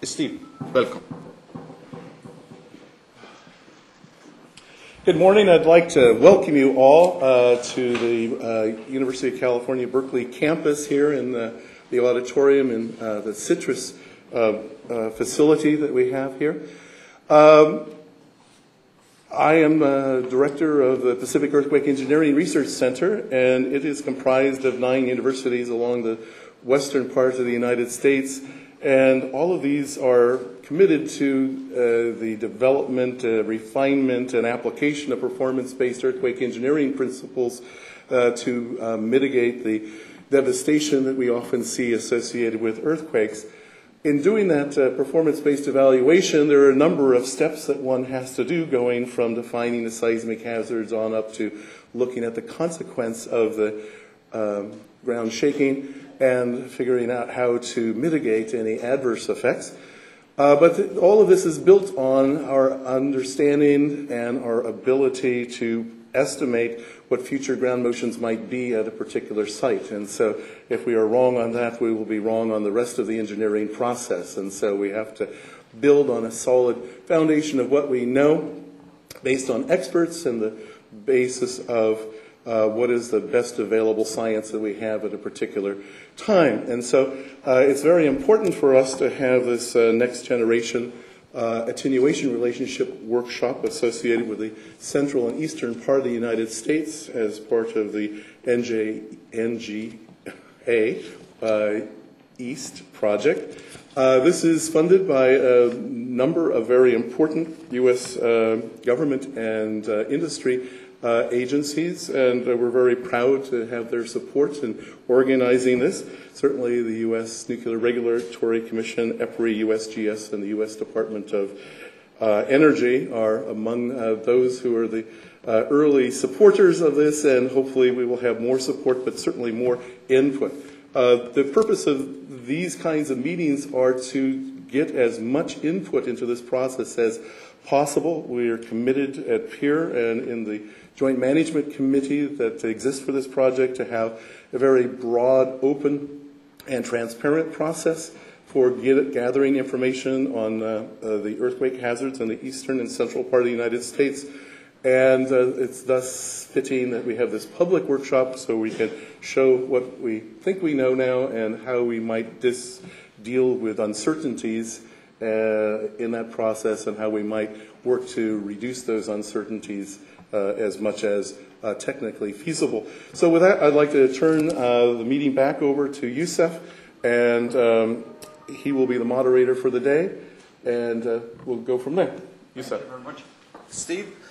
Steve, welcome. Good morning. I'd like to welcome you all to the University of California, Berkeley campus here in the auditorium in the CITRIS facility that we have here. I am director of the Pacific Earthquake Engineering Research Center, and it is comprised of 9 universities along the western part of the United States. And all of these are committed to the development, refinement, and application of performance-based earthquake engineering principles to mitigate the devastation that we often see associated with earthquakes. In doing that performance-based evaluation, there are a number of steps that one has to do, going from defining the seismic hazards on up to looking at the consequence of the ground shaking and figuring out how to mitigate any adverse effects. But all of this is built on our understanding and our ability to estimate what future ground motions might be at a particular site. And so if we are wrong on that, we will be wrong on the rest of the engineering process. And so we have to build on a solid foundation of what we know based on experts and the basis of what is the best available science that we have at a particular time. And so it's very important for us to have this next generation attenuation relationship workshop associated with the central and eastern part of the United States as part of the NGA East project. This is funded by a number of very important U.S. government and industry agencies, and we're very proud to have their support in organizing this. Certainly the U.S. Nuclear Regulatory Commission, EPRI, USGS, and the U.S. Department of Energy are among those who are the early supporters of this, and hopefully we will have more support, but certainly more input. The purpose of these kinds of meetings are to get as much input into this process as possible. We are committed at PEER and in the Joint Management Committee that exists for this project to have a very broad, open, and transparent process for gathering information on the earthquake hazards in the eastern and central part of the United States. And it's thus fitting that we have this public workshop so we can show what we think we know now and how we might deal with uncertainties in that process and how we might work to reduce those uncertainties as much as technically feasible. So with that, I'd like to turn the meeting back over to Youssef, and he will be the moderator for the day, and we'll go from there. Youssef. Thank you very much. Steve,